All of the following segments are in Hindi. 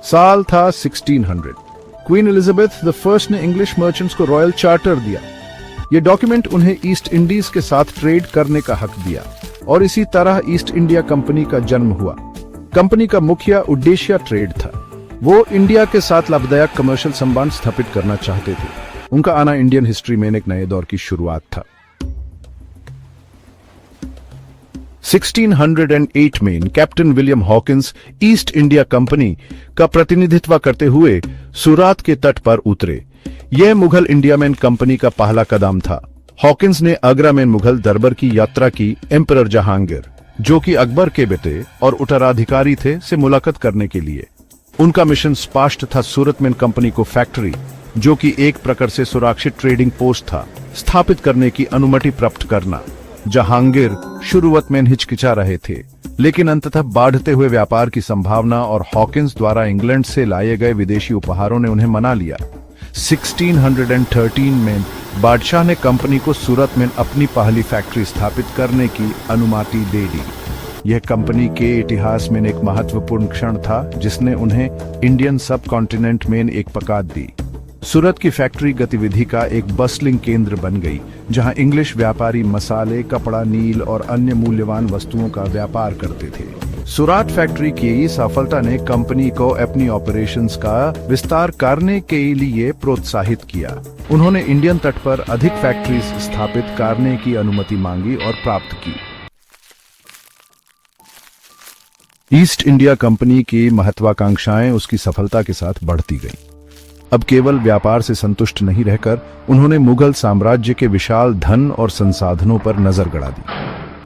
साल था 1600। क्वीन एलिजाबेथ द फर्स्ट ने इंग्लिश मर्चेंट्स को रॉयल चार्टर दिया। यह डॉक्यूमेंट उन्हें ईस्ट इंडीज के साथ ट्रेड करने का हक दिया और इसी तरह ईस्ट इंडिया कंपनी का जन्म हुआ। कंपनी का मुख्य उद्देश्य ट्रेड था। वो इंडिया के साथ लाभदायक कमर्शियल संबंध स्थापित करना चाहते थे। उनका आना इंडियन हिस्ट्री में एक नए दौर की शुरुआत था। 1608 में captain William Hawkins east India company का प्रतिनिधित्व करते हुए सूरत के तट पर उतरे। यह मुगल इंडिया में कंपनी का पहला कदम था। हॉकिंस ने आगरा में मुगल दरबार की यात्रा की एम्परर जहांगीर, जो कि अकबर के बेटे और उत्तराधिकारी थे, से मुलाकात करने के लिए। उनका मिशन स्पष्ट था। सूरत में कंपनी को फैक्ट्री, जो कि एक प्रकार से सुरक्षित ट्रेडिंग पोस्ट था, स्थापित करने की अनुमति प्राप्त करना। जहांगीर शुरुआत में हिचकिचा रहे थे, लेकिन अंततः बढ़ते हुए व्यापार की संभावना और हॉकिंस द्वारा इंग्लैंड से लाए गए विदेशी उपहारों ने उन्हें मना लिया। 1613 में बादशाह ने कंपनी को सूरत में अपनी पहली फैक्ट्री स्थापित करने की अनुमति दे दी। यह कंपनी के इतिहास में एक महत्वपूर्ण क्षण था, जिसने उन्हें इंडियन सब कॉन्टिनेंट में एक पकड़ दी। सूरत की फैक्ट्री गतिविधि का एक बस्लिंग केंद्र बन गई, जहां इंग्लिश व्यापारी मसाले, कपड़ा, नील और अन्य मूल्यवान वस्तुओं का व्यापार करते थे। सूरत फैक्ट्री की सफलता ने कंपनी को अपनी ऑपरेशंस का विस्तार करने के लिए प्रोत्साहित किया। उन्होंने इंडियन तट पर अधिक फैक्ट्रीज स्थापित करने की अनुमति मांगी और प्राप्त की। ईस्ट इंडिया कंपनी की महत्वाकांक्षाएं उसकी सफलता के साथ बढ़ती गईं। अब केवल व्यापार से संतुष्ट नहीं रहकर उन्होंने मुगल साम्राज्य के विशाल धन और संसाधनों पर नजर गड़ा दी।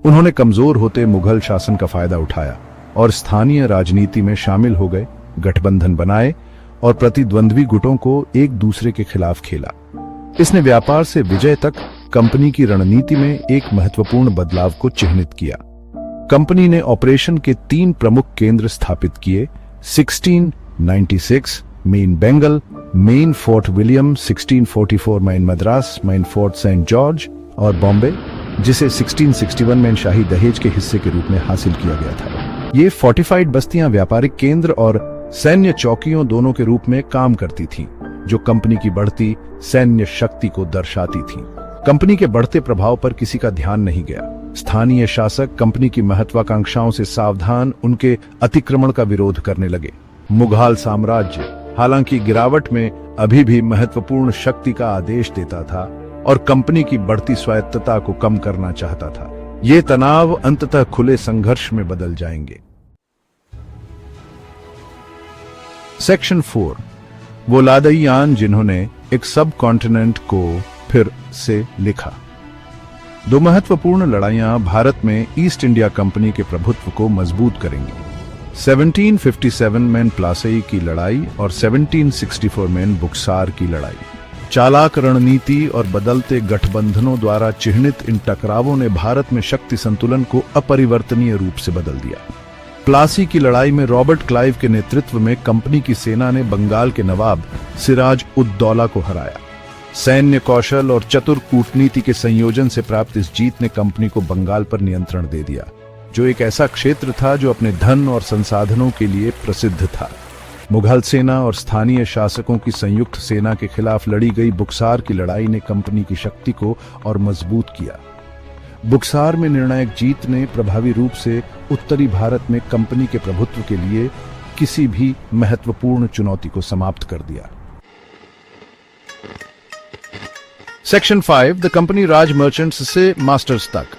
उन्होंने कमजोर होते मुगल शासन का फायदा उठाया और स्थानीय राजनीति में शामिल हो गए, गठबंधन बनाए और प्रतिद्वंद्वी गुटों को एक दूसरे के खिलाफ खेला। इसने व्यापार से विजय तक कंपनी की रणनीति में एक महत्वपूर्ण बदलाव को चिह्नित किया। कंपनी ने ऑपरेशन के 3 प्रमुख केंद्र स्थापित किए। 1696 मेन बंगाल, मेन फोर्ट विलियम, 1644 मेन मद्रास, मेन फोर्ट सेंट जॉर्ज और बॉम्बे, जिसे 1661 में शाही दहेज के हिस्से के रूप में हासिल किया गया था। ये फोर्टिफाइड बस्तियां व्यापारिक केंद्र और सैन्य चौकियों दोनों के रूप में काम करती थीं, जो कंपनी की बढ़ती सैन्य शक्ति को दर्शाती थीं। कंपनी के बढ़ते प्रभाव पर किसी का ध्यान नहीं गया। स्थानीय शासक कंपनी की महत्वाकांक्षाओं से सावधान उनके अतिक्रमण का विरोध करने लगे। मुगल साम्राज्य हालांकि गिरावट में अभी भी महत्वपूर्ण शक्ति का आदेश देता था और कंपनी की बढ़ती स्वायत्तता को कम करना चाहता था। ये तनाव अंततः खुले संघर्ष में बदल जाएंगे। सेक्शन 4, वो लादईयान जिन्होंने एक सब कॉन्टिनेंट को फिर से लिखा। 2 महत्वपूर्ण लड़ाइयां भारत में ईस्ट इंडिया कंपनी के प्रभुत्व को मजबूत करेंगी। 1757 में प्लासी की लड़ाई और 1764 में बुक्सार की लड़ाई। चालाक रणनीति और बदलते गठबंधनों द्वारा चिह्नित इन टकरावों ने भारत में शक्ति संतुलन को अपरिवर्तनीय रूप से बदल दिया। प्लासी की लड़ाई में रॉबर्ट क्लाइव के नेतृत्व में कंपनी की सेना ने बंगाल के नवाब सिराज उद दौला को हराया। सैन्य कौशल और चतुर कूटनीति के संयोजन से प्राप्त इस जीत ने कंपनी को बंगाल पर नियंत्रण दे दिया, जो एक ऐसा क्षेत्र था जो अपने धन और संसाधनों के लिए प्रसिद्ध था। मुगल सेना और स्थानीय शासकों की संयुक्त सेना के खिलाफ लड़ी गई बुक्सार की लड़ाई ने कंपनी की शक्ति को और मजबूत किया। बुक्सार में निर्णायक जीत ने प्रभावी रूप से उत्तरी भारत में कंपनी के प्रभुत्व के लिए किसी भी महत्वपूर्ण चुनौती को समाप्त कर दिया। Section 5, the company Raj merchants से मास्टर्स तक।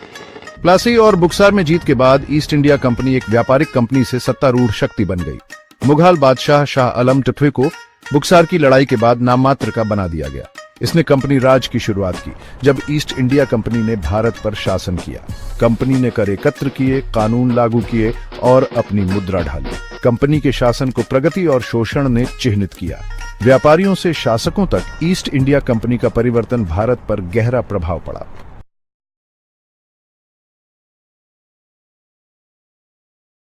प्लासी और बुक्सार में जीत के बाद ईस्ट इंडिया कंपनी एक व्यापारिक कंपनी से सत्तारूढ़ शक्ति बन गई। मुगल बादशाह शाह आलम टफे को बुक्सार की लड़ाई के बाद नाम मात्र का बना दिया गया। इसने कंपनी राज की शुरुआत की, जब ईस्ट इंडिया कंपनी ने भारत पर शासन किया। कंपनी ने कर एकत्र किए, कानून लागू किए और अपनी मुद्रा ढाली। कंपनी के शासन को प्रगति और शोषण ने चिह्नित किया। व्यापारियों से शासकों तक ईस्ट इंडिया कंपनी का परिवर्तन भारत पर गहरा प्रभाव पड़ा।